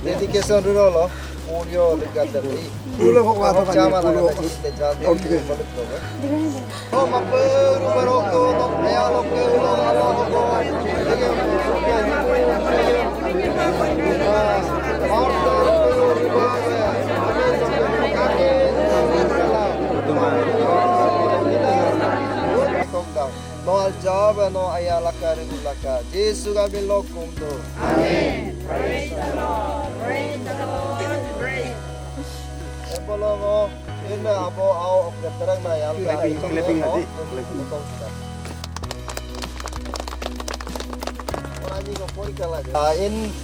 Dedication dulu audio dekat dari. Dulu kok kata zaman ada cerita jadi. Oh, mampu rumah rokok, dok, ya rokok, no aljaba no ayalaka rimulaka. Yesus kami lokum do. Amen. Praise the Lord. Praise the Lord. Praise. Empolongo ina abo au keterang na yal ka. Clapping nanti. In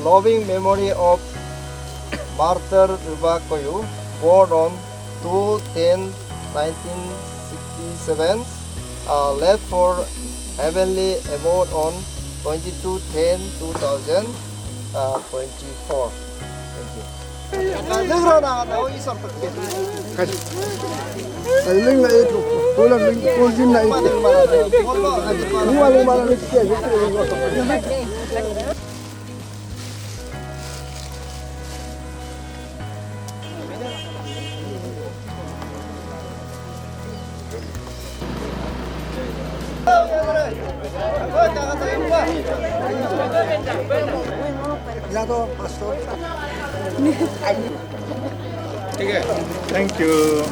loving memory of Martyr Rubakoyu, born on 2/10/1967, left for heavenly abode on 22/10/2024. Thank you. Thank you.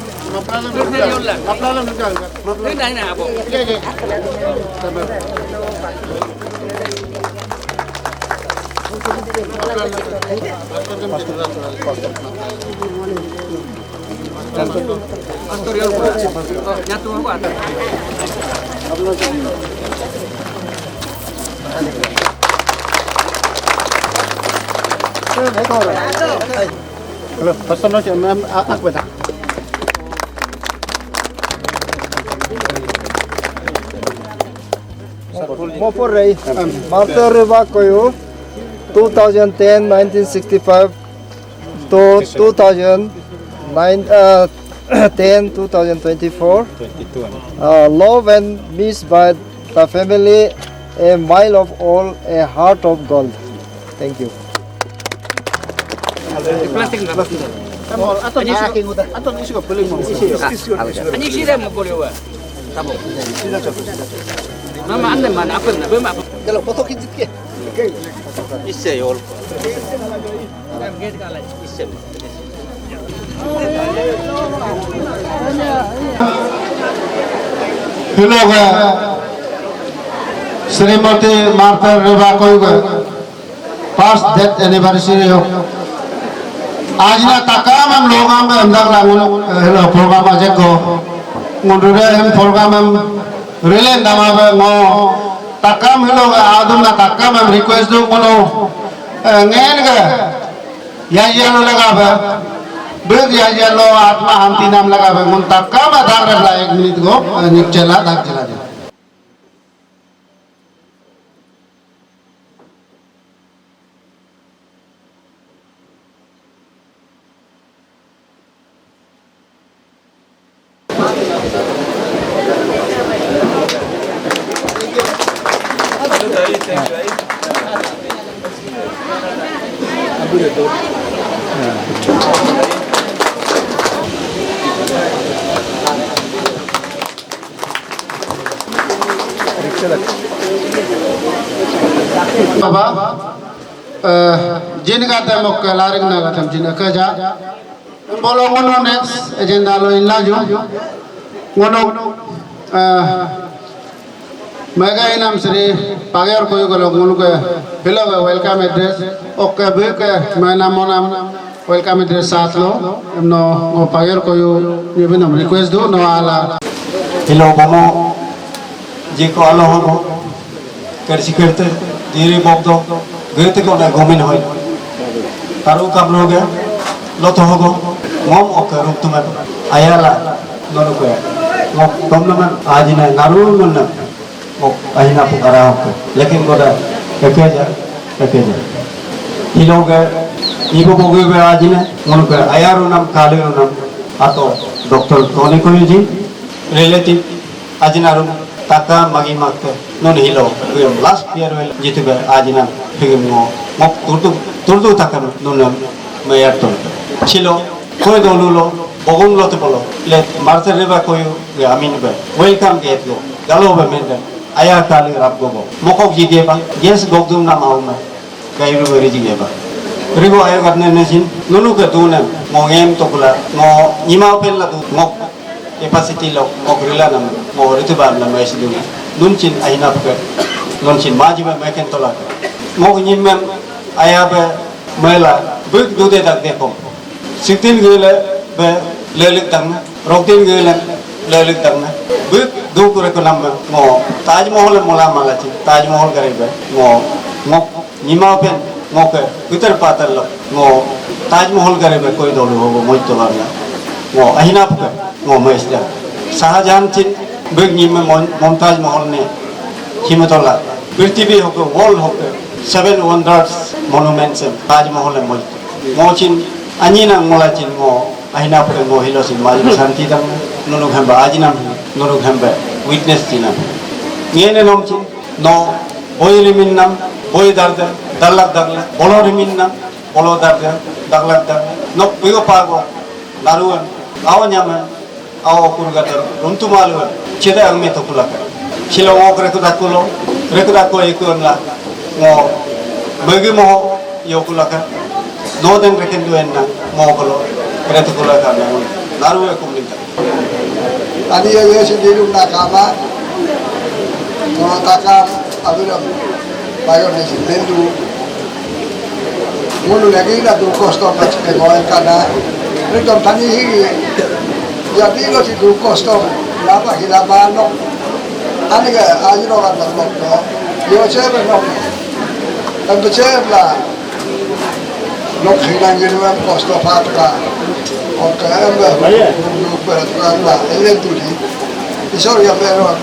Halo, pesan aja, aku tak. Moporay, Martyr Rubakoyu, 2010-1965 to 2010-2024. Love and missed by the family, a mile of all, a heart of gold. Thank you. Plastik nggak? Atau isi kok beli mau? Ini sih deh mau beli wa, tahu? Mama anda mana apa nih? Bema apa? Kalau foto kijit ke? Isi yol. Isi. Hello, Srimati Martyr Rubakoyu first death anniversary हो आज ना तकाम हम लोग हम अंदर लागून hello programme आजे को मुंडुरे हम प्रोग्राम हम रिले नामा बे मो तकाम हेलो आदम ना तकाम हम रिक्वेस्ट दो मनो ngén के या लो लगा बे बेग या लो आत्मा शांति नाम लगा बे मुन तकाम आधार रखला 1 मिनट को निक चला दाग चला दे Baba, jinika temo kelaring naga tem jinika ja. Bolo ngono next agenda lo inlaju. Ngono mega inam sri pagar koyu galo ngono ke hello welcome address. Okay bek mana monam welcome address साथ लो. No ngo pagar koyu ये भी नम request दो no ala. Hello bomo jiko alo hogo kersi kerte diri bogdo gerte ko na gomin hoy taru kam loge loto hogo mom okaru tuman ayala nono ko mok tomnaman ajina naru munna mok ajina pukara hok lekin goda ekeja hiloge ibu bogu be ajine mon ko ayarunam kalirunam atau doktor Tony Koyuji relative ajinarum taka magi makte non hilo last year wel jitbe ajina figim mo mok turdu takam non mayor to chilo koy dolulo bogum lote bolo le marse reba koyu amin be welcome get go galo be mende aya kali rab go mokok jige ba yes gogdum na mauma gairu beri jige ba rigo ayo karne nesin nunu ke tune mo ngem to kula mo nyima pel la tu ngok capacity lo ngok rila nam mo ritu ba na mes du nun chin aina pe nun chin maji ba meken to la mo nyim mem aya be mela buk du de dak de ko sitin gele be lelik tang rokin gele lelik tang buk du ko ko nam mo taj mahal mola mala chi taj mahal kare be mo ngok nyima pen ngoke utar patar lo ngo taj mahal kare be koi dolu ho moj to la ngo ahina pke ngo mesda sahajan chin beg ni me momtaj mahal ne himatola prithvi ho ko world ho ke 7 wonders monuments taj mahal moj ngo chin anina ngola chin ngo ahina pke ngo hilo sin maj santi dam nunu khamba ajinam nunu khamba witness china ngene nom chin no boyri minnam boy darda dalak dagla bolori minna bolo darda daglak dar nok bigo pago naruan awanyama aw kurgatar runtumalu cheda angme to kulaka chilo ok rekudakulo ikon la ngo bagi mo yokulaka no den reken duenna mo kolo retu kulaka naru kumlinta ani yo sindiru nakama no taka abiram bayo ni sindu mulu lagi na tu kosto packe goen kana ritom tani hi ya bilo si tu kosto laba hilaba no ani ga ajiro ga no yo chebe no tan to chebla no khilan genu kosto fatka o kaamba no para tukala ele tuli isor ya pero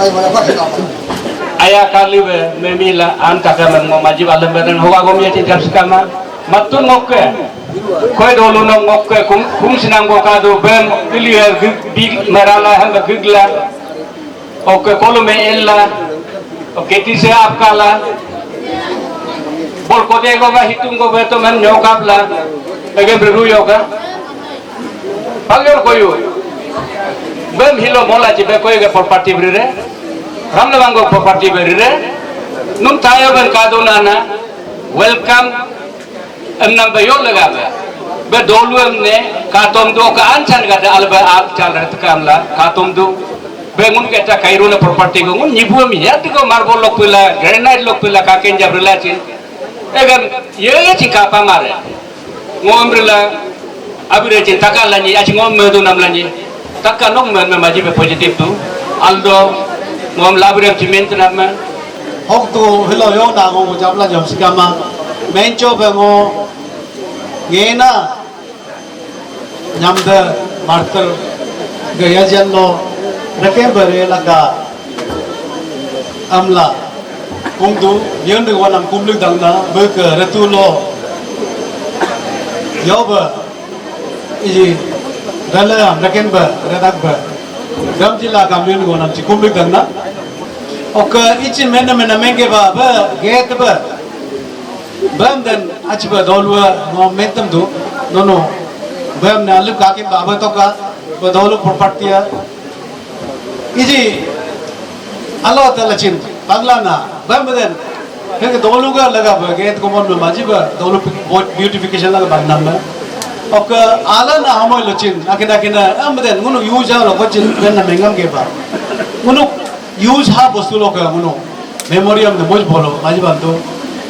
ay mana pakita aya kali be memila anta kamen mo majib alam beren hoga gom yati jar skama matun ngokke koy dolu no ngokke kum sinang go kadu bem clear big marala hanga gigla oke kolume ella oke tise apkala bol ko de go ba hitung go beto men nyokapla ege beru yoga pagyor koyu bem hilo mola jibe koy ge property brire ramle bango property berire num tayo ben kadunana welcome amnam bayo lagabe be dolu amne katom do ka ancan gada alba ap chal rat kamla katom do be ngun keta kairuna property go ngun nibu mi yat go marbol lok pila granite lok pila ka ken jabrila chin egan ye chi ka pamare ngomrila abire chin takalani achi ngom medu namlani takkanok men maji be positive tu aldo ngom labrem cimen nama hok tu hilo yo na ngo japla jam sikama mencho be ngo ngena nyamda martar gaya janno rake bare laga amla kumdu yend wanam kumlu dangna be ke retulo yoba iji rala raken ba redak ba gam jila kamyun go nam chikum big dangna oka ichin mena menge ba get ba bam dan achba dolwa no mentam do no bam na lip ka ke baba to ka ba dolu property ya iji Allah taala chin pagla na bam dan ke dolu ga laga ba get ko mon maji ba dolu beautification laga ban nam oka ala na hamoy lochin akina amden ngunu use ha lo chin ben na mengam ke ba ngunu use ha bostu lo ka ngunu memoriam de moj bolo maji bantu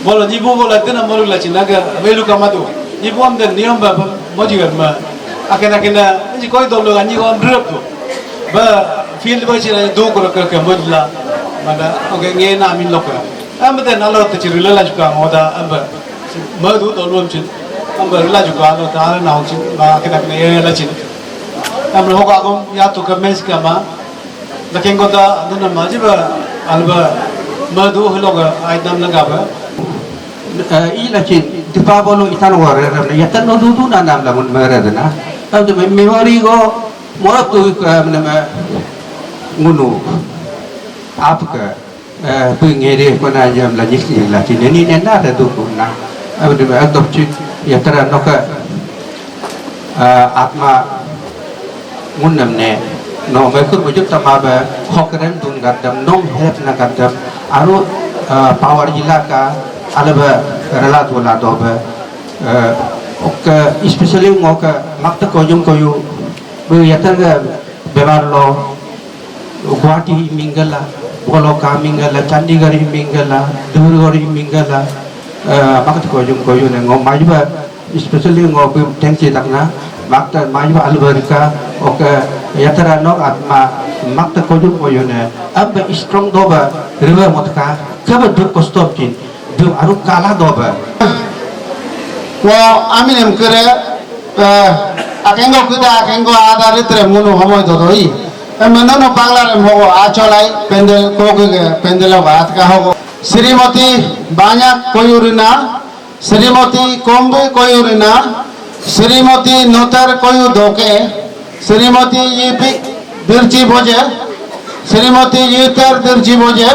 bolo jibu bolo tena moru lachin naga velu kamadu jibu am den niam ba moji garma akina ji koi dolo ani go amrep tu ba field ba chira do ko ka mojla mada oke nge na min lo ka amden alo te chirila la ka ngoda amba madu dolo chin amber la juga lo ta na ho chin ba kena ye la chin amro ho ka gom ya to ka mes ka ma la ken go da na ma ji ba alba ma du ho lo ga ai dam la ga ba i la chin tipa bolu itan wara ya tan no du na nam la mun mere na ab de memory go morat tu nama ngunu आपका pengen pun aja melajik lah sini ni nena ada tu pun na ab de adopsi ya tera noka atma ngunam ne no me kur bujuk tama ba hokren dun gadam nom help na gadam aru power jilaka alaba relat wala do ba ok especially ngoka makta koyum koyu bu yataga belar lo Guwahati minggala Boloka minggala Chandigarh minggala Dhurgori minggala makta koyum ne ngom majba especially ngom tengsi takna makta majba alberka ok yatara nok atma makta koyum ne ab strong doba river motka kaba dur kostop kin dur aru kala doba wa amin em kere akengo kuda akengo adarit re munu homoy dodoi menono bangla re mogo acholai pendel koge pendela baat ka hogo Srimati banyak koyurina Srimati kombe koyurina Srimati notar koyu doke Srimati yipi dirji boje Srimati yitar dirji boje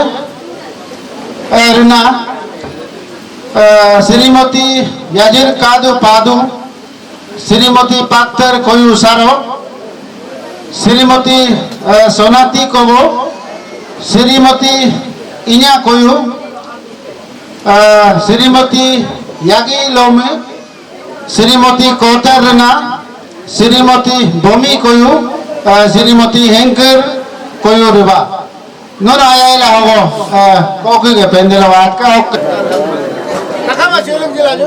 rina Srimati Yajir Kadu Padu Srimati Paktar Koyu Saro Srimati Sonati Kobo Srimati Inya Koyu Srimati Yagi Lome Srimati Kotar Rana Srimati Bomi Koyu Srimati Henker Koyu Riba non ayah hogo koki ke pendela wat ka nakama chulung jilaju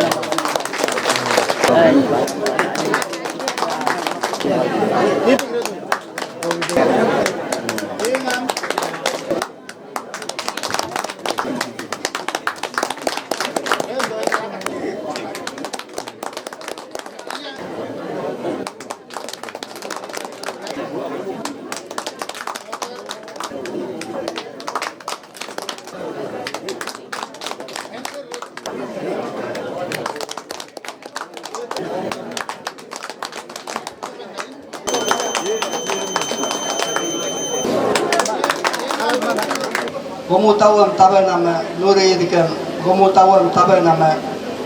gomu tawam tabe nama nuri dikam gomu tawam tabe nama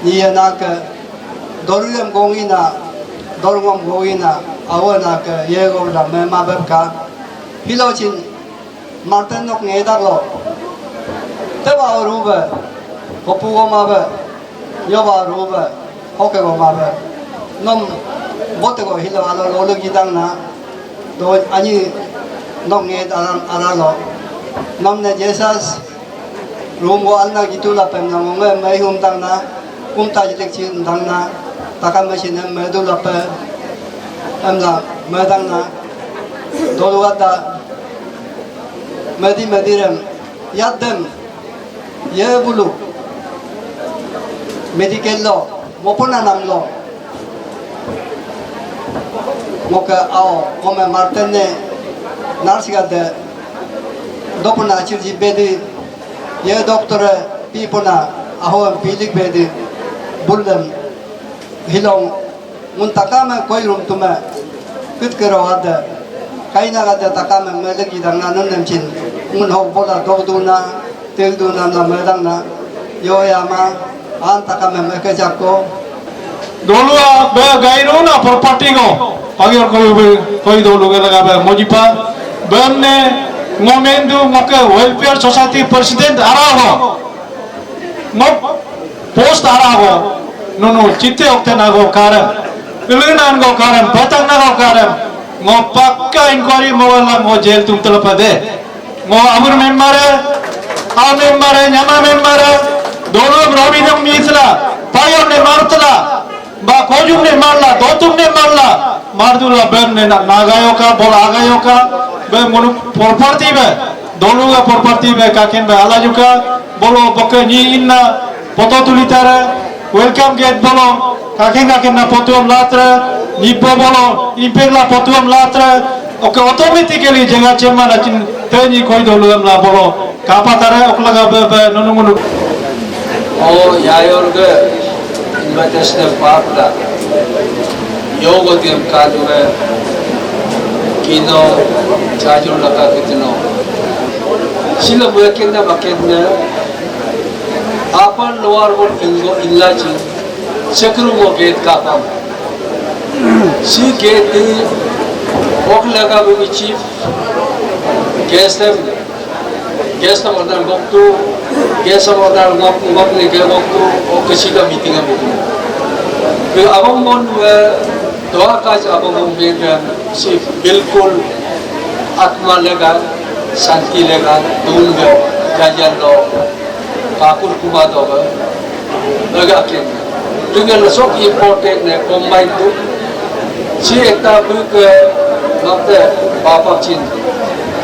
iya nak doruyam gongina dorungam gongina awana ke yego la me mabka hilochin martin nok ngeda lo teba ruba kopu go mabe yoba ruba hoke go mabe nom bote go hilo alo lo gidang na do ani nok ngeda aralo namne Jesus rumbo alna gitulah pemnang nge mai humtang na humta jitek chin tang na takam mesin me dula pe amla medang na doluata mediram yadem ye bulu medical lo mopona nam lo moka ao kome martene narsigade dopo na cirji bedi ye doktore pipona ahon pilik bedi bullem hilong muntakama koirum tuma kutkero ada kaina ada takama melegi dangna nonnem chin mun ho bola dogduna tegduna na medangna yo yama an takama meke jakko dolua be gairo na property go agar koi dolu ga laga be mojipa bemne ngomendu ngoke welfare society president araho ngop post araho nono chitte okte na go karam ilunan go karam patang na go karam ngop pakka inquiry mawala ngo jail tum talapade ngo amur member nyama member dolo robinam misla payon ne martla ba kojum ne marla dotum ne marla mardula ben ne nagayo ka bolagayo ka be monu property be dolu ga property be kaken be ala juga bolo boke ni inna poto tulitare welcome gate bolo kaken na potom latra nipo bolo impegla potom latra oke automatically jenga chema na chin teni koi dolu amla bolo kapatare okla ga be nonu monu o yayor ge national park la yoga dim kadure kino chajur laka kitno sila buakenna bakenna apan luar bor ingo illachi chakru mo gate kapam si gate ok laga bu chief guest order goktu guest order gok ne ge goktu ok sila meeting am bu abang mon doa kaj abang mon be si bilkul atma lega शांति लेगा दून गए जाजन लो काकुल कुमा दो गए लगा के दुनिया में सब इम्पोर्टेंट ने कॉम्बाइन तो ची एक ता बुक नब्बे पापा चिन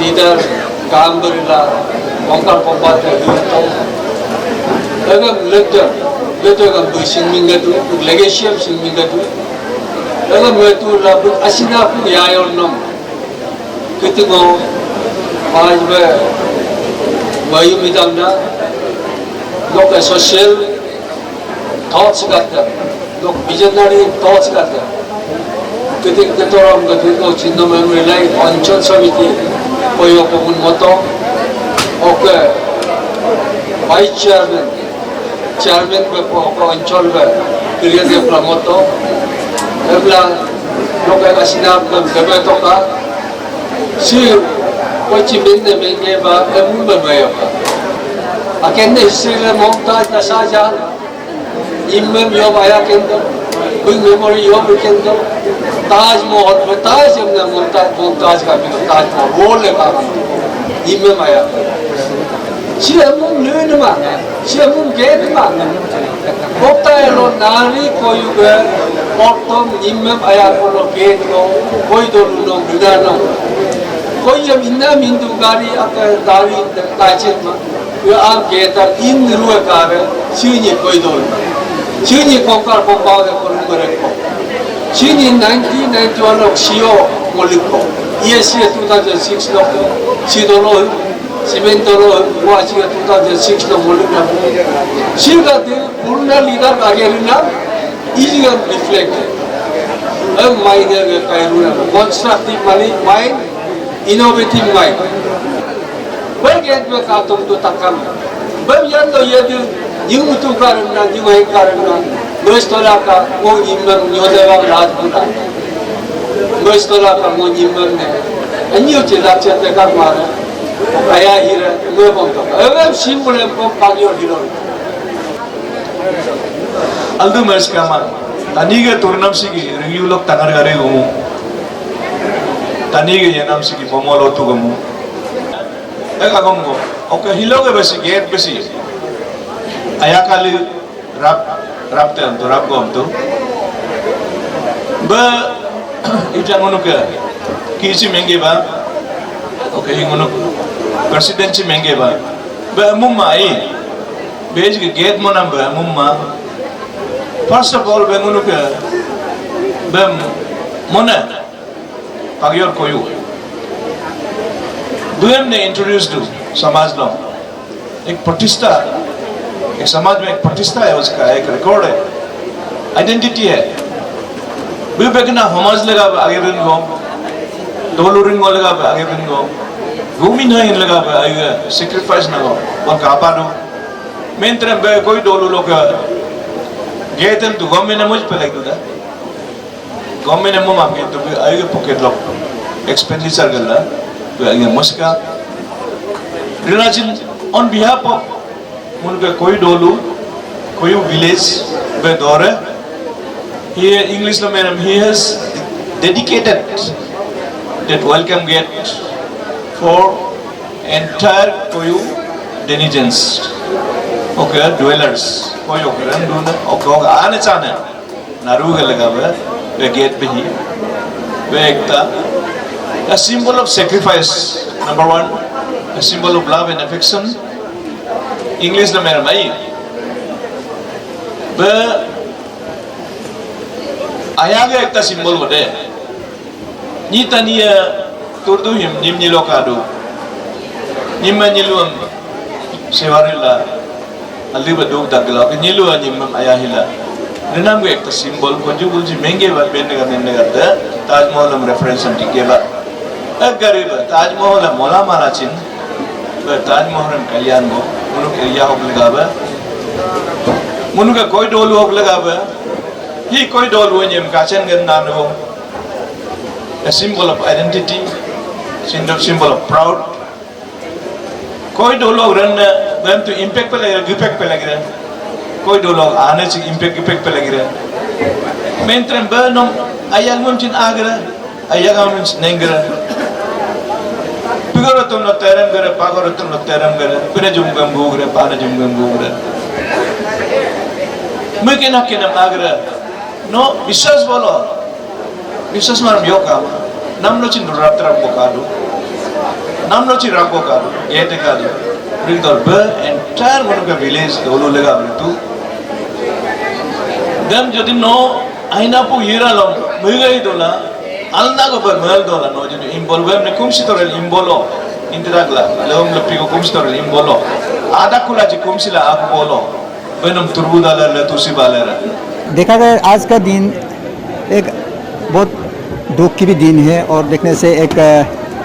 लीडर काम करेला बंकार पंपा ते तो लगा लेटर का बुशिंग मिंगे तो लेगेशियम सिंग मिंगे तो लगा मैं तो लाभ असीना को यायों नम कितनो आज में वही मितांगा लोग सोशल थॉट्स करते हैं लोग विजनरी थॉट्स करते हैं कितने कितोरम कितने को चिन्ह में मिलाई अंचल समिति कोई को मुन मतो ओके वाइस चेयरमैन में को अंचल में क्रिया दे प्रमोतो एवला लोग ऐसा सिनाप में गए तो का सी कोई चिमिन ने मेंगे बा एमुन बनाया का अकेले हिस्से में मोहताज नशाजा इम्म योब आया केंद्र कोई मेमोरी योब केंद्र ताजमहल में ताज हमने मोहताज का भी ताजमहल वो लेगा इम्म आया सियामुन न्यून मा सियामुन गेट मा मोहताज लो नारी कोई गे औरतों इम्म आया को लो गेट लो कोई दो लो बिना लो कोई जब इन्ना मिंदु गाड़ी अगर दारी ताजे में वो आप कहता इन रुआ कार चीनी कोई दौड़ चीनी कोंकार पंपाव के कोन मरे को चीनी 1991 लोग सीओ मोलिक को ये सी 2006 लोग सी दोनों सीमेंट दोनों वो आज के 2006 लोग मोलिक ना सी का दिन पूर्ण लीडर आगे लेना इजी का रिफ्लेक्ट अब माइनर के कायरूना constructive mind innovative mind. Bagian dua katung tu takkan. Bagian tu ia tu new tu karena new hai karena bersekolah ka mo imam nyodewa rajputa. Bersekolah ka mo imam ne. Anjir cerita cerita kan mana. Ayah hira mo bangto. Awam simple ko pagyo hiro. Aldo merskama. Tani ke turnam sigi review log tangar gare gumu. तनी के जन्म से की बमोलो तो गमु एक आगम को okay हिलो के बस गेट बसी आया काली रब ते हम तो रब को हम तो ब इतना मनु के किसी महंगे बा ओके ही मनु प्रेसिडेंसी महंगे बा ब मुम्मा आई बेच के गेट मना ब मुम्मा फर्स्ट ऑफ ऑल ब मनु के ब मना पागियोर कोयू दुएम ने इंट्रोड्यूस टू समाज लो एक प्रतिष्ठा एक समाज में एक प्रतिष्ठा है उसका एक रिकॉर्ड है आइडेंटिटी है भी बेकना समाज लगा आगे दिन को डोलुरिंग लगा आगे दिन को घूमी नहीं लगा आगे सैक्रिफाइस ना को और कापा नो मेन तरह बे कोई डोलु लोग गए थे तो गवर्नमेंट ने मुझ पे लग दूँगा गवर्नमेंट ने मुझे आपके तो भी आगे पॉकेट लॉक एक्सपेंडिचर कर रहा तो आगे मुस्का रिलाजिन ऑन बिहाफ ऑफ उनका कोई डोलू कोई विलेज में दौरे he English lo madam he has dedicated that welcome gate for entire कोई denizens okay dwellers कोई ओकरन दूना ओके आने चाहने नारू के लगा वे गेट पे ही वे एकता a symbol of sacrifice number 1 a symbol of love and affection English na meron ay be ayaga ekta symbol wade ni tania turdu him nim ni lokado nimma niluam sewarilla alli badug dagla ke nilu nimam ayahila Renam gue ekta simbol konjugul ji menge ba benne ga Taj Mahal am reference anti ke ba agar ba Taj Mahal am mola mala chin ba Taj Mahal am kalyan mo munu ke ya hok laga ba munu ka koi dolu hok laga ba hi koi dolu nyem ka chen gan na no a symbol of identity symbol of proud koi dolu ran them to impact pe lagi कोई Dolo आने से impact पे लग रहा है मैं इंतरम Barnum आया गम चिन आगरा आया गम नहीं गरा पिगोर तुम न तेरम गरा पागोर तुम न तेरम गरा पिने जुमगम गोगरा पाने जुमगम गोगरा मैं के नम आगरा नो विश्वास बोलो विश्वास मारम योका नम लो चिन रात्र बोकाडो नम लो चिन राको काडो ये ते काडो bring the entire one of the village dolu lega tu dem jodi no aina pu yira lom mugai dola alna go ber mel dola no jodi imbol ne kumsi torel imbolo indiragla lom lepi ko kumsi torel imbolo ada kula ji kumsi la ak bolo benam turbudala la tusi balera देखा गया आज का दिन एक बहुत दुख की भी दिन है और देखने से एक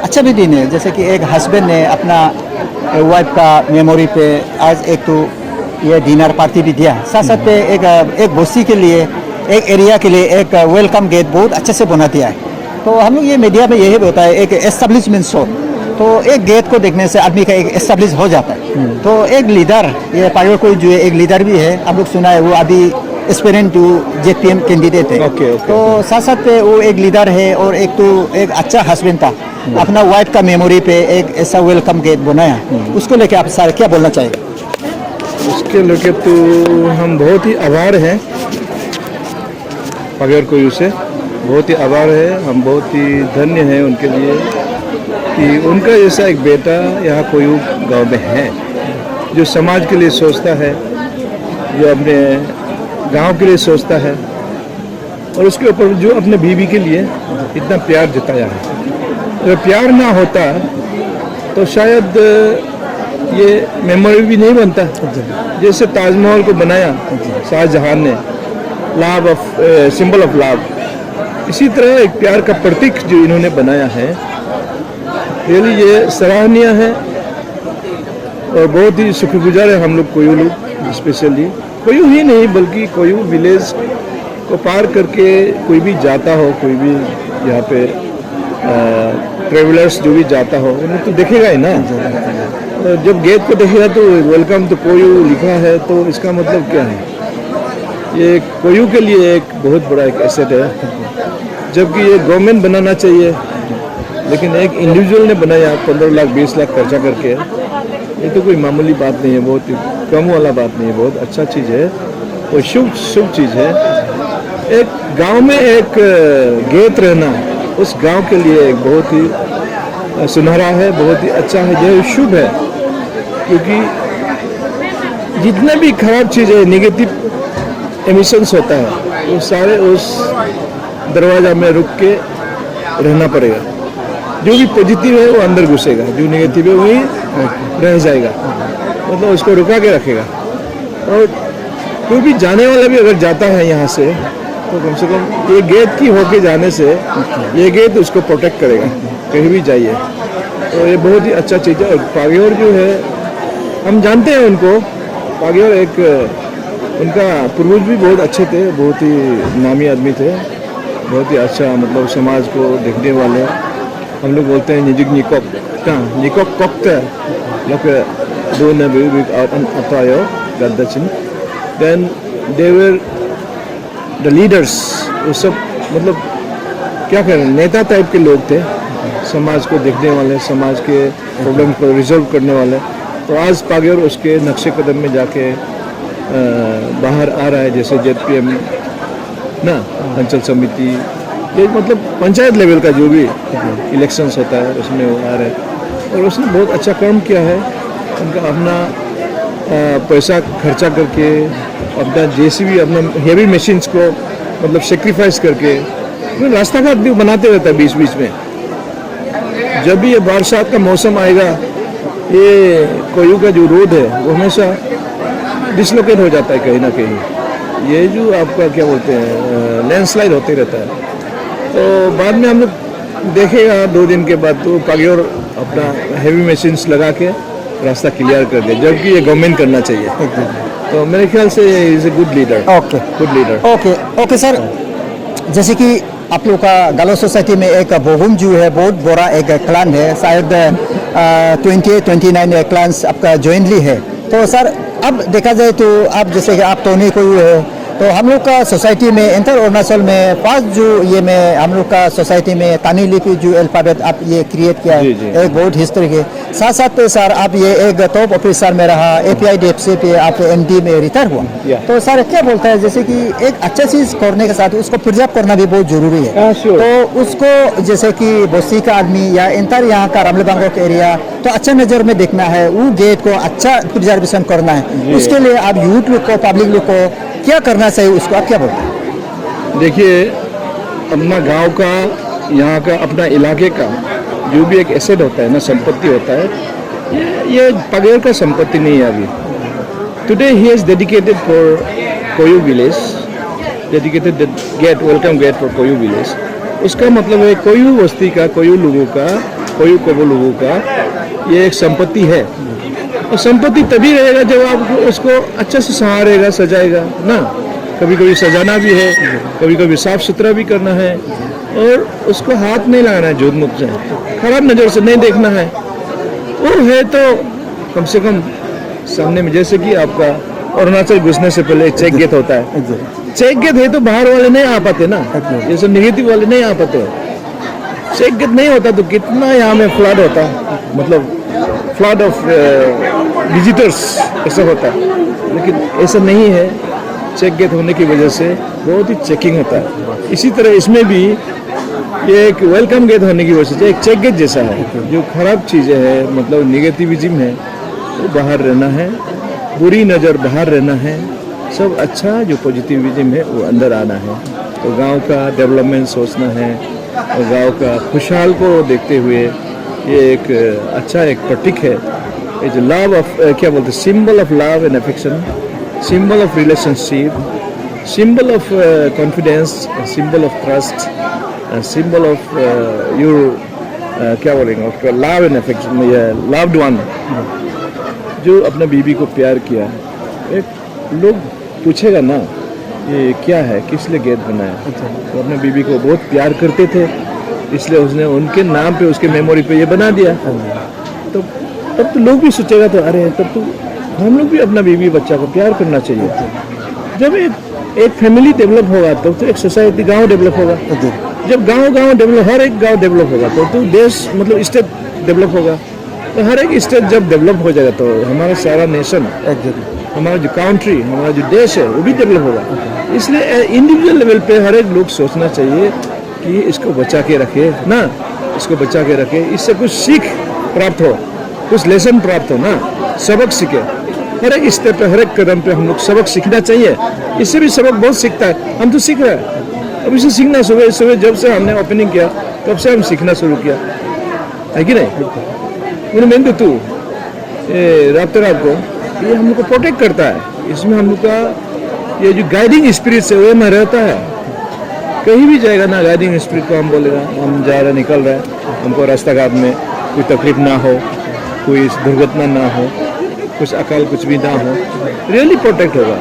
अच्छा भी दिन है जैसे कि एक हस्बैंड ने अपना वाइफ का मेमोरी पे आज एक तो ये डिनर पार्टी भी दिया साथ साथ पे एक बस्ती के लिए एक एरिया के लिए एक वेलकम गेट बहुत अच्छे से बना दिया है तो हम लोग ये मीडिया में यही होता है एक एस्टेब्लिशमेंट शो तो एक गेट को देखने से आदमी का एक एस्टेब्लिश हो जाता है तो एक लीडर ये पायो कोई जो है एक लीडर भी है हम लोग सुना है वो अभी एस्पिरेंट टू जेपीएम कैंडिडेट है तो साथ साथ पे वो एक लीडर है और एक तो एक अच्छा हस्बैंड था अपना वाइफ का मेमोरी पे एक ऐसा वेलकम गेट बनाया उसको लेके आप सारे क्या बोलना चाहेंगे उसके लेके तो हम बहुत ही आभार हैं अगर कोई उसे बहुत ही आभार है हम बहुत ही धन्य हैं उनके लिए कि उनका जैसा एक बेटा यहाँ कोई गांव में है जो समाज के लिए सोचता है जो अपने गांव के लिए सोचता है और उसके ऊपर जो अपने बीवी के लिए इतना प्यार जताया है अगर प्यार ना होता तो शायद ये मेमोरी भी नहीं बनता जैसे ताजमहल को बनाया शाहजहां ने love of symbol of love इसी तरह एक प्यार का प्रतीक जो इन्होंने बनाया है रियली ये सराहनीय है और बहुत ही शुक्रगुजार है हम लोग कोयू लोग स्पेशली कोयू ही नहीं बल्कि कोयू विलेज को पार करके कोई भी जाता हो कोई भी यहाँ पे ट्रेवलर्स जो भी जाता हो उन्हें तो देखेगा ही ना तो जब गेट को देखेगा तो वेलकम तो कोयू लिखा है तो इसका मतलब क्या है ये कोयू के लिए एक बहुत बड़ा एक एसेट है जबकि ये गवर्नमेंट बनाना चाहिए लेकिन एक इंडिविजुअल ने बनाया 15 लाख 20 लाख खर्चा करके ये तो कोई मामूली बात नहीं है बहुत ही कम वाला बात नहीं है बहुत अच्छा चीज़ है और शुभ चीज़ है एक गांव में एक गेट रहना उस गांव के लिए एक बहुत ही सुनहरा है बहुत ही अच्छा है जो शुभ है क्योंकि जितने भी खराब चीज़ें नेगेटिव एमिशंस होता है वो सारे उस दरवाजा में रुक के रहना पड़ेगा जो भी पॉजिटिव है वो अंदर घुसेगा जो नेगेटिव है वही रह जाएगा मतलब उसको रुका के रखेगा और कोई भी जाने वाला भी अगर जाता है यहाँ से तो कम से कम ये गेट की होके जाने से ये गेट उसको प्रोटेक्ट करेगा कहीं भी जाइए तो ये बहुत ही अच्छा चीज़ है और पागयोर जो है हम जानते हैं उनको पागयोर एक उनका पूर्वज भी बहुत अच्छे थे बहुत ही नामी आदमी थे बहुत ही अच्छा मतलब समाज को देखने वाले हम लोग बोलते हैं निजुग निकोक का निकोक कोकते लोग दो ने भी अतायो गद्दाचिन then they were the leaders वो सब मतलब क्या करें नेता टाइप के लोग थे समाज को देखने वाले समाज के प्रॉब्लम को रिजॉल्व करने वाले तो आज पागयोर उसके नक्शे कदम में जाके बाहर आ रहा है जैसे जेपीएम ना अंचल समिति ये मतलब पंचायत लेवल का जो भी इलेक्शंस होता है उसमें वो आ रहे हैं और उसने बहुत अच्छा काम किया है उनका अपना पैसा खर्चा करके अपना जेसीबी अपना हेवी मशीन्स को मतलब सेक्रीफाइस करके रास्ता घाट भी बनाते रहता है बीच बीच में जब भी ये बरसात का मौसम आएगा ये कोयू का जो रोड है वो हमेशा डिसलोकेट हो जाता है कहीं ना कहीं ये जो आपका क्या बोलते हैं लैंडस्लाइड होते रहता है, तो बाद में हम लोग देखेगा 2 दिन के बाद तो पागयोर अपना हैवी मशीन्स लगा के रास्ता क्लियर कर दे, जबकि ये गवर्नमेंट करना चाहिए। तो मेरे ख्याल से is a good leader. Okay good leader. Okay sir, जैसे कि आप लोग का गालो सोसाइटी में एक बोगुम जो है बहुत बड़ा एक क्लान है, शायद 28-29 क्लान्स आपका जॉइंटली है। तो सर अब देखा जाए तो आप जैसे कि आप टोनी कोयू है, तो हम लोग का सोसाइटी में इंटर अरुणाचल में फर्स्ट जो ये में हम लोग का सोसाइटी में तानी लिपि जो अल्फाबेट आप ये क्रिएट किया है, एक बहुत हिस्ट्री के साथ साथ पे सर आप ये एक टॉप ऑफिसर में रहा, APIDFC पे आप MD में रिटायर हुआ। तो सर क्या बोलता है जैसे कि एक अच्छा चीज़ करने के साथ उसको प्रिजर्व करना भी बहुत जरूरी है। तो उसको जैसे कि बस्ती का आदमी या इंटर यहाँ का रामलेबांगो का एरिया तो अच्छा नज़र में देखना है, वो गेट को अच्छा प्रिजर्वेशन करना है, उसके लिए आप यूथ लोग को पब्लिक लोग को क्या करना चाहिए, उसको आप क्या बोलते हैं? देखिए, अपना गांव का, यहाँ का, अपना इलाके का जो भी एक एसेट होता है ना, संपत्ति होता है, ये पागयोर का संपत्ति नहीं है अभी। Today he has dedicated for Koyu village, dedicated gate, welcome gate for Koyu village. उसका मतलब है कोयू बस्ती का, कोयू लोगों का, कोयू कोबो लोगों का ये एक संपत्ति है। और संपत्ति तभी रहेगा जब आप उसको अच्छे से संवारेगा, सजाएगा ना। कभी कभी सजाना भी है, कभी कभी साफ सुथरा भी करना है, और उसको हाथ नहीं लगाना है, झूठ मुख से, खराब नज़र से नहीं देखना है। और है तो कम से कम सामने में, जैसे कि आपका अरुणाचल घुसने से पहले चेक गेट होता है, चेक गेट है तो बाहर वाले नहीं आ पाते ना, ये सब नेगेटिव वाले नहीं आ पाते। चेक गेट नहीं होता तो कितना यहाँ में फ्लड होता, मतलब फ्लड ऑफ विजिटर्स ऐसा होता है, लेकिन ऐसा नहीं है। चेक गेट होने की वजह से बहुत ही चेकिंग होता है। इसी तरह इसमें भी ये एक वेलकम गेट होने की वजह से एक चेक गेट जैसा है। जो खराब चीज़ें हैं, मतलब निगेटिविज्म है, वो बाहर रहना है, बुरी नज़र बाहर रहना है, सब अच्छा जो पॉजिटिविज्म है वो अंदर आना है। तो गांव का डेवलपमेंट सोचना है, और गांव का खुशहाल को देखते हुए ये एक अच्छा एक प्रतीक है। इज लव ऑफ क्या बोलते हैं, symbol of love and affection, symbol of relationship, symbol of confidence, symbol of trust, symbol of your क्या बोलेंगे, love and affection, loved one जो अपना बीबी को प्यार किया। एक लोग पूछेगा ना ये क्या है, किस लिए गेट बनाया, तो अपने बीबी को बहुत प्यार करते थे, इसलिए उसने उनके नाम पे, उसके मेमोरी पे ये बना दिया। तो तब तो लोग भी सोचेगा, तो अरे तब तो हम लोग भी अपना बीवी बच्चा को प्यार करना चाहिए। जब एक फैमिली डेवलप होगा तो एक सोसाइटी, गांव डेवलप होगा। जब गांव डेवलप, हर एक गांव डेवलप होगा तो देश, मतलब स्टेट डेवलप होगा। तो हर एक स्टेट जब डेवलप हो जाएगा तो हमारा सारा नेशन, हमारा जो कंट्री, हमारा जो देश है वो भी डेवलप होगा। इसलिए इंडिविजुअल लेवल पे हर एक लोग सोचना चाहिए कि इसको बचा के रखे ना, इसको बचा के रखे, इससे कुछ सीख प्राप्त हो, कुछ लेसन प्राप्त हो ना, सबक सीखे। हर एक स्टेप पे, हर एक कदम पे हम लोग सबक सीखना चाहिए। इससे भी सबक बहुत सीखता है, हम तो सीख रहे हैं। अब इसे सीखना, सुबह सुबह जब से हमने ओपनिंग किया तब से हम सीखना शुरू किया है कि नहीं। मैंने तू रात को ये हम लोग को प्रोटेक्ट करता है। इसमें हम लोग का ये जो गाइडिंग स्पिरिट है वो में रहता है। कहीं भी जाएगा ना, गाइडिंग स्पिरिट को हम बोलेगा, हम जा रहे, निकल रहे, हमको रास्ता घाट में कोई तकलीफ ना हो, कोई दुर्घटना ना हो, कुछ अकाल कुछ भी ना हो, रियली प्रोटेक्ट होगा।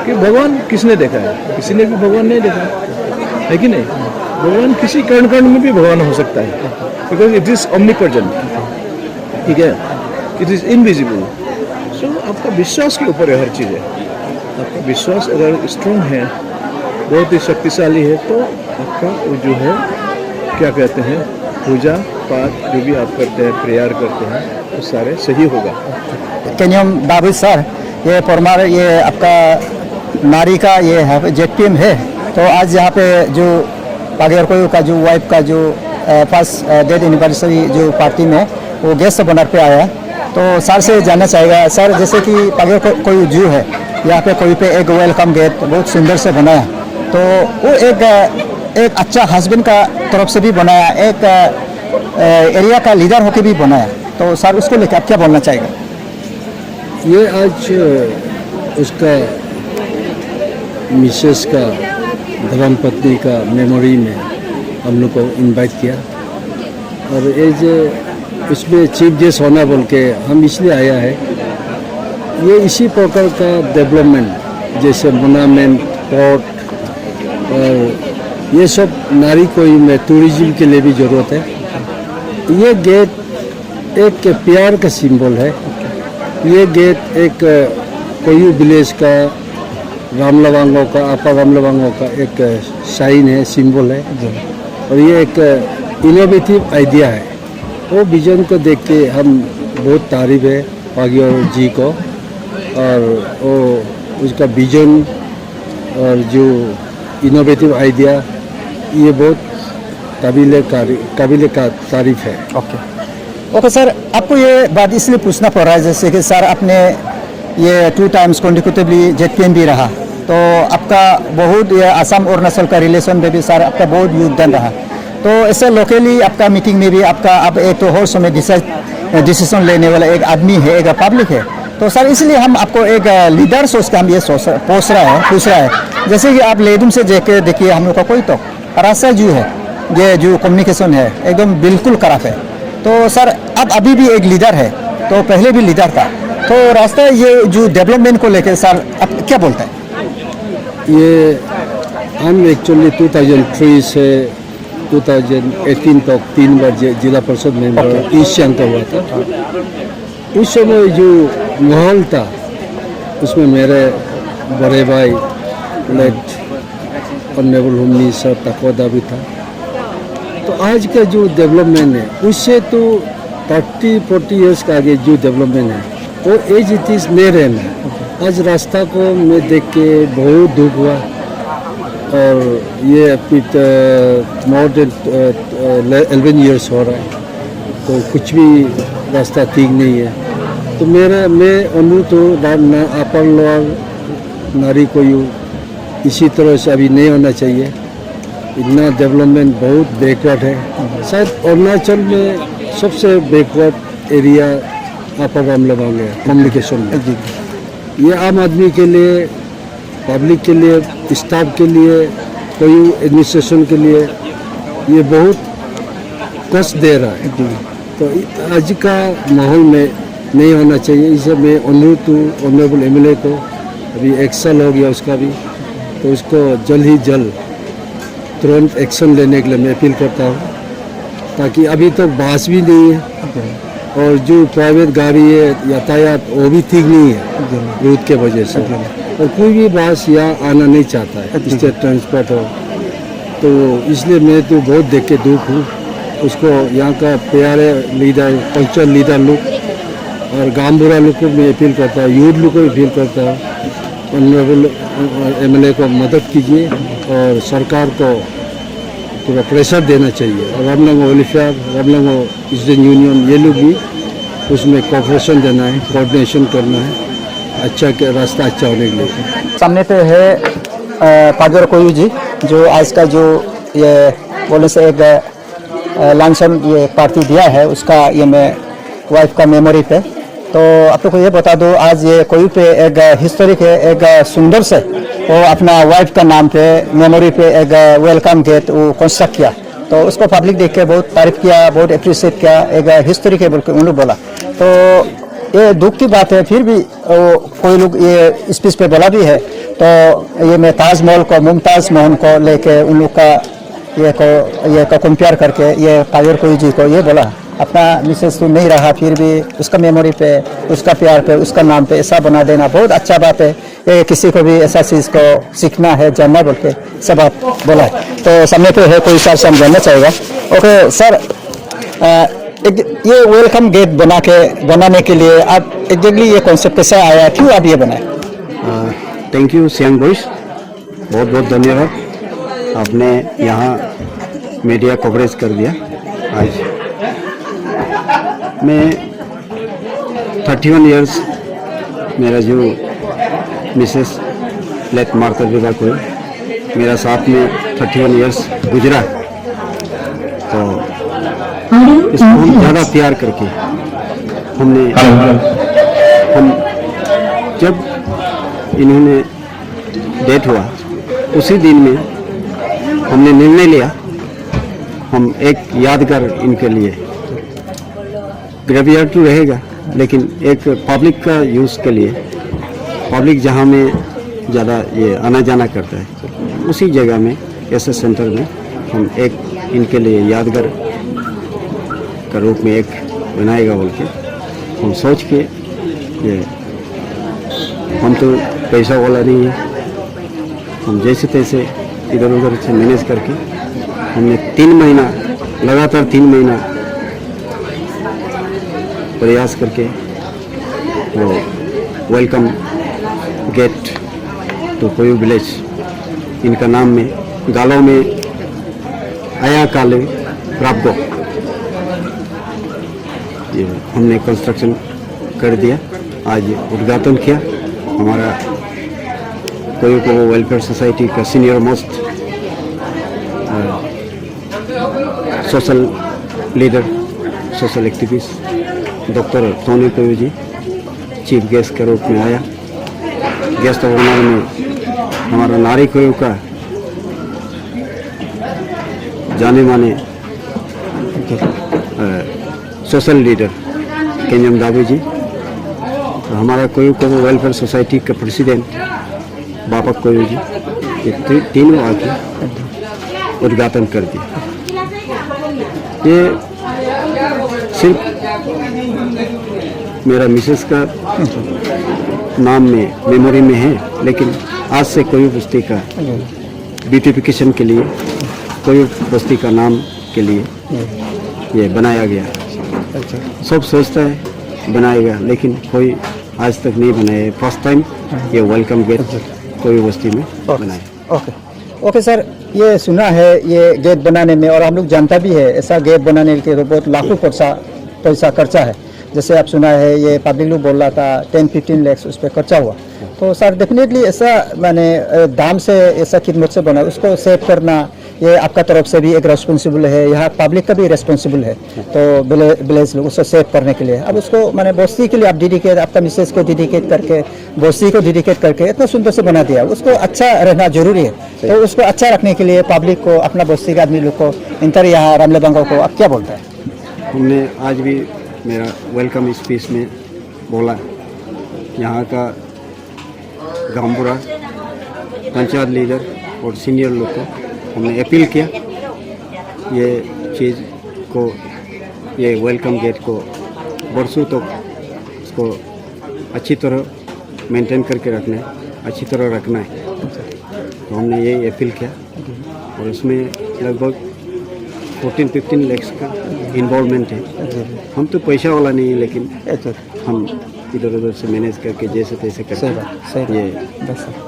कि भगवान किसने देखा है, किसी ने भी भगवान नहीं देखा है कि नहीं। भगवान किसी कर्ण कर्ण में भी भगवान हो सकता है, बिकॉज इट इज ओमनीप्रेजेंट, ठीक है, इट इज इनविजिबल। सो आपका विश्वास के ऊपर है हर चीज़ है। आपका विश्वास अगर स्ट्रॉन्ग है, बहुत ही शक्तिशाली है, तो आपका वो जो है क्या कहते हैं, पूजा पाठ जो भी आप करते हैं, प्रेयर करते हैं, वो सारे सही होगा। केनियम दाबी सर, ये परमार, ये आपका नारी का ये है जेटीएम है। तो आज यहाँ पे जो पागयोर कोयू का जो वाइफ का जो फर्स्ट डेथ एनिवर्सरी जो पार्टी में वो गेस्ट बनर पे आया, तो सर से जानना चाहेगा सर, जैसे कि पागयोर कोयू जो है यहाँ पे कोई पे एक वेलकम गेट बहुत सुंदर से बनाया, तो वो एक अच्छा हस्बैंड का तरफ से भी बनाया, एक एरिया का लीडर होके भी बनाया, तो सर उसको लेकर आप क्या बोलना चाहेगा? ये आज उसका मिसेस का धर्मपत्नी का मेमोरी में हम लोग को इनवाइट किया और एज इसमें चीफ गेस्ट होना बोल के हम इसलिए आया है। ये इसी प्रकार का डेवलपमेंट जैसे मोनामेंट पोर्ट और ये सब नारी कोई में टूरिज्म के लिए भी ज़रूरत है। ये गेट एक प्यार का सिंबल है। ये गेट एक कोयू विलेज का रामलवांगो का आपा रामलवांगो का एक साइन है, सिंबल है और ये एक इनोवेटिव आइडिया है। वो विजन को देख के हम बहुत तारीफ है पागियो जी को और वो उसका विजन और जो इनोवेटिव आइडिया ये बहुत काबिल का तारीफ है। ओके सर, आपको ये बात इसलिए पूछना पड़ रहा है जैसे कि सर आपने ये 2 टाइम्स कॉन्टिक्यूटिवली जेडपीएम भी रहा, तो आपका बहुत ये असम अरुणाचल का रिलेशन में भी सर आपका बहुत योगदान रहा। तो ऐसे लोकली आपका मीटिंग में भी आपका अब एक तो हर समय डिसीजन लेने वाला एक आदमी है, एक पब्लिक है। तो सर इसलिए हम आपको एक लीडर सोच के हम ये पूछ रहा है जैसे कि आप लेडूम से देखिए हम लोग का कोई तो रास्ता जो है ये जो कम्युनिकेशन है एकदम बिल्कुल खराब है। तो सर अब अभी भी एक लीडर है, तो पहले भी लीडर था, तो रास्ता ये जो डेवलपमेंट को लेकर सर अब क्या बोलते हैं? ये हम एक्चुअली 2003 से 2018 तक 3 बार जिला परिषद मेंबर ईस्ट सियांग का हुआ था। उस समय जो माहौल था उसमें मेरे बड़े भाई लेट ऑनरेबल हुमनी सर तकवादा भी था। तो आज का जो डेवलपमेंट है उससे तो 30-40 ईयर्स का आगे जो डेवलपमेंट है वो एज इट इज़ नहीं रहना। आज रास्ता को मैं देख के बहुत दुख हुआ और ये मोर देन 11 ईयर्स हो रहा है, तो कुछ भी रास्ता ठीक नहीं है। तो मैं अनुरोध तो अपर लोअर नारी को इसी तरह से अभी नहीं होना चाहिए। इतना डेवलपमेंट बहुत बैकवर्ड है। शायद अरुणाचल में सबसे बैकवर्ड एरिया अपर रामलवांग है कम्युनिकेशन में। ये आम आदमी के लिए, पब्लिक के लिए, स्टाफ के लिए, कोई एडमिनिस्ट्रेशन के लिए ये बहुत कष्ट दे रहा है। तो आज का माहौल में नहीं होना चाहिए। इसे मैं अनुरोध हूँ ऑनरेबल एमएलए को, अभी 1 साल हो गया उसका भी, तो उसको जल्द ही जल्द तुरंत एक्शन लेने के लिए मैं अपील करता हूँ, ताकि अभी तक बस भी नहीं है और जो प्राइवेट गाड़ी है यातायात वो भी ठीक नहीं है रूट के वजह से, और कोई भी बस यहाँ आना नहीं चाहता है स्टेट ट्रांसपोर्ट हो। तो इसलिए मैं तो बहुत देख के दुख हूँ। उसको यहाँ का प्यारे लीडर, कल्चर लीडर लोग और गाँव बुरा लोग को मैं अपील करता हूँ, यूथ लोग को भी अपील करता हूँ, ऑनरेबल एमएलए को मदद कीजिए और सरकार को पूरा प्रेशर देना चाहिए। और रामलंगो वेलफेयर, रामलंगो स्टूडेंट यूनियन ये लोग भी उसमें कोऑपरेशन देना है, कोऑर्डिनेशन करना है अच्छा के रास्ता अच्छा होने के लिए। सामने पे है पागोर कोयू जी, जो आज का जो ये बोलने से एक लांछन ये पार्टी दिया है उसका ये मैं वाइफ का मेमोरी पे। तो आप लोग को ये बता दो आज ये कोयू पे एक हिस्टोरिक है, एक सुंदर से वो अपना वाइफ का नाम पे मेमोरी पे एक वेलकम गेट वो कंस्ट्रक्ट किया। तो उसको पब्लिक देख के बहुत तारीफ किया, बहुत अप्रिशिएट किया, एक हिस्टोरिक है बोल के उन लोग बोला। तो ये दुख की बात है, फिर भी कोई लोग ये स्पीच पे बोला भी है। तो ये मैं ताजमहल को, मुमताज़ महल को लेके उन लोग का ये कंपेयर करके ये पागोर कोयू जी को ये बोला अपना मिसेस तो नहीं रहा, फिर भी उसका मेमोरी पे, उसका प्यार पे, उसका नाम पे ऐसा बना देना बहुत अच्छा बात है। ये किसी को भी ऐसा चीज़ को सीखना है, जानना बोल के सब आप बोला है। तो सामने पे है कोई सर से हम जानना चाहेगा। ओके सर, ये वेलकम गेट बनाने के लिए आप एग्जैक्टली ये कॉन्सेप्ट कैसे आया, क्यों आप ये बनाए? थैंक यू सियांग बॉयज, बहुत बहुत धन्यवाद। आपने यहाँ मीडिया कवरेज कर दिया। आज मैं 31 इयर्स मेरा जो मिसेस लेट मार्था विदा को मेरा साथ में 31 इयर्स गुजरा। तो इसको हम ज़्यादा प्यार करके हम जब इन्होंने डेथ हुआ उसी दिन में हमने निर्णय लिया हम एक यादगार इनके लिए ग्रेवयार्ड तो रहेगा लेकिन एक पब्लिक का यूज़ के लिए पब्लिक जहाँ में ज़्यादा ये आना जाना करता है उसी जगह में ऐसे सेंटर में हम एक इनके लिए यादगार का रूप में एक बनाएगा बोल के हम सोच के ये हम तो पैसा वाला नहीं है हम जैसे तैसे इधर उधर से मैनेज करके हमने 3 महीना लगातार 3 महीना प्रयास करके वो welcome gate to Koyu village इनका नाम में गालों में आया काले प्राप्त ये हमने कंस्ट्रक्शन कर दिया आज उद्घाटन किया हमारा कोयू को वेलफेयर सोसाइटी का senior most social leader social activist doctor Tony Koyu ji chief guest के रूप में आया गेस्ट ऑफ ऑनर में हमारा नारी कोयू का जाने माने सोशल लीडर केंजम दाबी जी और हमारा कोयू को वेलफेयर सोसाइटी का प्रेसिडेंट बापक कोयू जी ये तीनों आके उद्घाटन कर दिया ये सिर्फ मेरा मिसेस का नाम में मेमोरी में है लेकिन आज से कोयू बस्ती का ब्यूटिफिकेशन के लिए कोयू बस्ती का नाम के लिए ये बनाया गया सब सोचता है बनाएगा लेकिन कोई आज तक नहीं बनाया फर्स्ट टाइम ये वेलकम गेट कोयू बस्ती में बनाया ओके सर ये सुना है ये गेट बनाने में और हम लोग जानता भी है ऐसा गेट बनाने के लिए बहुत लाखों पैसा खर्चा है जैसे आप सुना है ये पब्लिक लोग बोल रहा था 10-15 लाख उस पर खर्चा हुआ तो सर डेफिनेटली ऐसा मैंने दाम से ऐसा खिदमत से बना उसको सेव करना ये आपका तरफ से भी एक रेस्पॉन्सिबल है यहाँ पब्लिक का भी रेस्पॉन्सिबल है तो विलेज लोग उसको सेव करने के लिए अब उसको मैंने बस्ती के लिए आप डेडिकेट आपका मिसेज को डेडिकेट करके बस्ती को डेडिकेट करके इतना सुंदर से बना दिया उसको अच्छा रहना जरूरी है तो उसको अच्छा रखने के लिए पब्लिक को अपना बस्ती के आदमी लोग को इंतर यहाँ रामलेबंगा को आप क्या बोलते हैं हमने आज भी मेरा वेलकम स्पीच में बोला यहाँ का गांवबुरा पंचायत लीडर और सीनियर लोग को हमने अपील किया ये चीज़ को ये वेलकम गेट को बरसों तक इसको अच्छी तरह मेंटेन करके रखना है अच्छी तरह रखना है तो हमने ये अपील किया और उसमें लगभग 14-15 लाख का इन्वॉल्वमेंट है हम तो पैसा वाला नहीं है लेकिन हम इधर उधर से मैनेज करके जैसे तैसे करते ये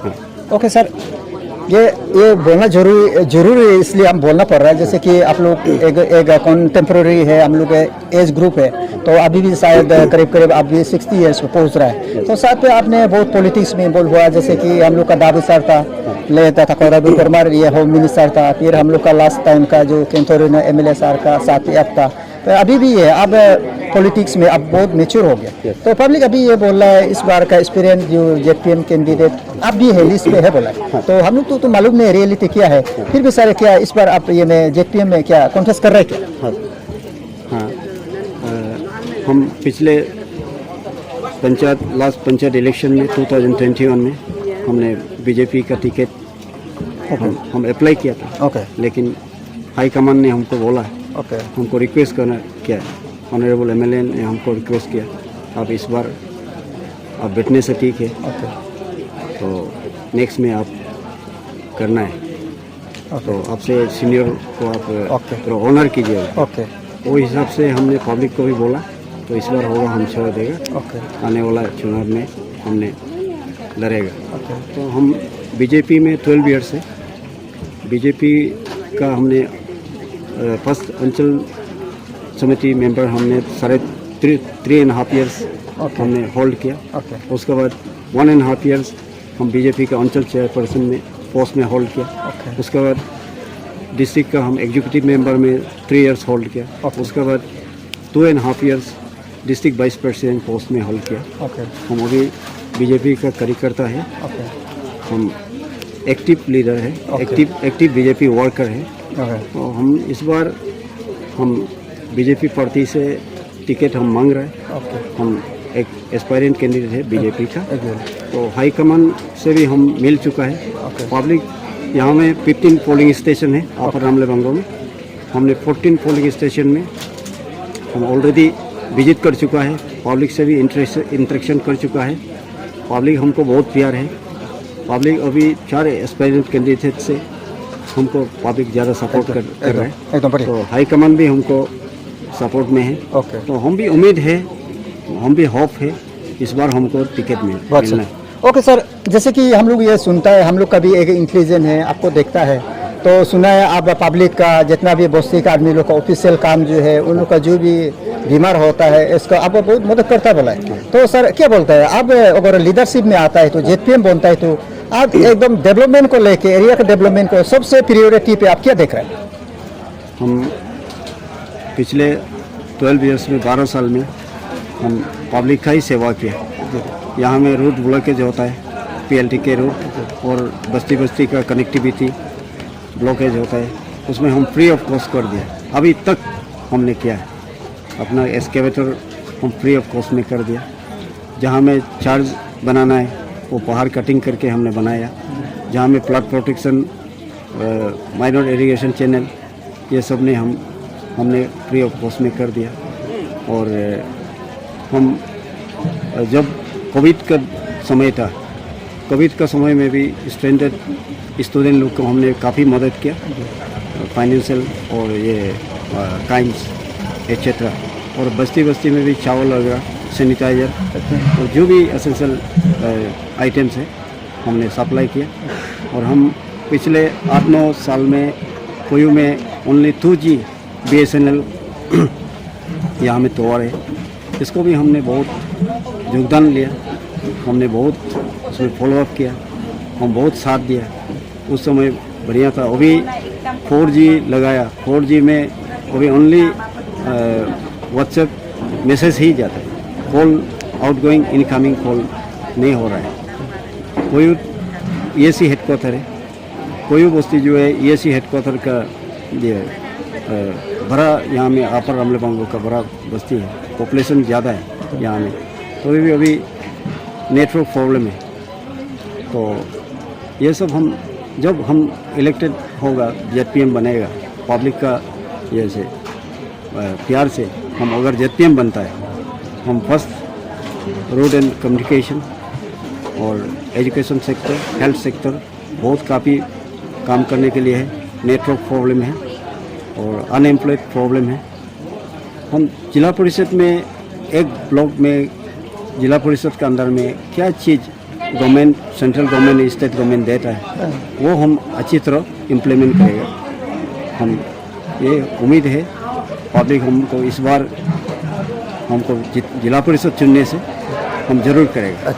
हाँ। ओके सर ये बोलना जरूरी है इसलिए हम बोलना पड़ रहा है जैसे कि आप लोग एक कंटेम्प्रेरी है हम लोग एज ग्रुप है तो अभी भी शायद करीब आप भी 60 ईयर्स पे पहुंच रहा है तो साथ में आपने बहुत पॉलिटिक्स में इन्वॉल्व हुआ जैसे कि हम लोग का दाबी सर था लेता था कौरबी परमार ये होम मिनिस्टर था फिर हम लोग का लास्ट टाइम का जो केंथोरी MLA सर का साथ ही था तो अभी भी है अब पॉलिटिक्स में अब बहुत मेच्योर हो गया तो पब्लिक अभी ये बोल रहा है इस बार का एक्सपीरियंस जो JPM कैंडिडेट अब भी है लिस्ट पे है बोला है तो हम लोग तो मालूम नहीं रियलिटी क्या है फिर भी सर क्या इस बार आप ये में JPM में क्या कॉन्टेस्ट कर रहे हैं क्या हाँ हम पिछले लास्ट पंचायत इलेक्शन में 2021 में हमने बीजेपी का टिकट हम अप्लाई किया था लेकिन हाई कमान ने हमको बोला हमको रिक्वेस्ट करना किया ऑनरेबल MLA ने हमको रिक्वेस्ट किया आप इस बार आप बैठने से ठीक है तो नेक्स्ट में आप करना है तो आपसे सीनियर को आप ऑनर कीजिएगा वो हिसाब से हमने पब्लिक को भी बोला तो इस बार होगा हम छोड़ देगा आने वाला चुनाव में हमने लड़ेगा तो हम बीजेपी में 12 ईयर्स है बीजेपी का हमने फर्स्ट अंचल समिति मेंबर हमने 3.5 ईयर्स हमने होल्ड किया उसके बाद 1.5 ईयर्स हम बीजेपी का अंचल चेयरपर्सन में पोस्ट में होल्ड किया उसके बाद डिस्ट्रिक्ट का हम एग्जीक्यूटिव मेंबर में 3 ईयर्स होल्ड किया उसके बाद 2.5 years district vice president post में होल्ड किया हम अभी बीजेपी का कार्यकर्ता है हम एक्टिव लीडर है, एक्टिव बीजेपी वर्कर है। तो हम इस बार हम बीजेपी पार्टी से टिकट हम मांग रहे हैं। हम एक एस्पायरेंट कैंडिडेट है बीजेपी का। तो हाईकमान से भी हम मिल चुका है। पब्लिक यहाँ में 15 पोलिंग स्टेशन है अपर रामलेबांगो में। हमने 14 पोलिंग स्टेशन में हम ऑलरेडी विजिट कर चुका है। पब्लिक से भी इंटरेक्शन कर चुका है। पब्लिक हमको बहुत प्यार है। पब्लिक अभी 4 एस्पायरेंट कैंडिडेट से हमको पब्लिक ज़्यादा सपोर्ट कर रहा है। एकदम बढ़िया। तो हाईकमान भी हमको सपोर्ट में है। तो हम भी उम्मीद है, हम भी होप है इस बार हमको टिकट मिलना है। ओके सर, जैसे कि हम लोग ये सुनता है, हम लोग का भी एक इंटेलिजेंट है, आपको देखता है तो सुना है आप पब्लिक का जितना भी बस्ती का आदमी लोग का ऑफिशियल काम जो है, उन लोग का जो भी बीमार होता है इसका आपको बहुत मदद करता बोला है। तो सर क्या बोलता है आप, अगर लीडरशिप में आता है तो जेपीएम बनता है तो आप एकदम डेवलपमेंट को लेके, एरिया के डेवलपमेंट को सबसे प्रायोरिटी पे आप क्या देख रहे हैं? हम पिछले 12 ईयर्स में 12 साल में हम पब्लिक का ही सेवा किया। यहाँ में रूट ब्लॉकेज होता है, पीएलटी के रूट और बस्ती बस्ती का कनेक्टिविटी ब्लॉकेज होता है, उसमें हम फ्री ऑफ कॉस्ट कर दिया। अभी तक हमने किया है। अपना एक्सकेवेटर हम फ्री ऑफ कॉस्ट में कर दिया। जहाँ में चार्ज बनाना है वो पहाड़ कटिंग करके हमने बनाया। जहाँ में flood protection, minor irrigation channel, ये सब ने हमने फ्री ऑफ कॉस्ट में कर दिया। और हम जब कोविड का समय था, कोविड का समय में भी स्टैंडर्ड स्टूडेंट लोग को हमने काफ़ी मदद किया, फाइनेंशियल और ये काइंस एट्सेट्रा। और बस्ती बस्ती में भी चावल वगैरह, सैनिटाइजर और जो भी एसेंशियल आइटम्स है हमने सप्लाई किया। और हम पिछले 8-9 साल में कोयू में ओनली 2G BSNL यहाँ में तोड़ है, इसको भी हमने बहुत योगदान लिया। हमने बहुत उसमें फॉलोअप किया, हम बहुत साथ दिया। उस समय बढ़िया था। अभी 4G लगाया, 4G में अभी ओनली व्हाट्सएप मैसेज ही जाता है, कॉल आउटगोइंग इनकमिंग कॉल नहीं हो रहा है। कोयू EAC हेडक्वार्टर है। कोयू बस्ती जो है EAC हेडक्वार्टर का ये बड़ा, यहाँ में अपर रामलेबांगो का बड़ा बस्ती है, पॉपुलेशन ज़्यादा है यहाँ में। तो अभी नेटवर्क प्रॉब्लम है। तो ये सब हम जब हम इलेक्टेड होगा, जेपीएम बनेगा, पब्लिक का ये से प्यार से हम अगर जेपीएम बनता है, हम फर्स्ट रोड एंड कम्युनिकेशन और एजुकेशन सेक्टर, हेल्थ सेक्टर बहुत काफ़ी काम करने के लिए है। नेटवर्क प्रॉब्लम है और अनएम्प्लॉयड प्रॉब्लम है। हम जिला परिषद में एक ब्लॉक में, जिला परिषद के अंदर में क्या चीज़ government, central government, state government देता है वो हम अच्छी तरह इम्प्लीमेंट करेगा। हम ये उम्मीद है पब्लिक हमको इस बार हमको जिला परिषद चुनने से हम जरूर करेगा।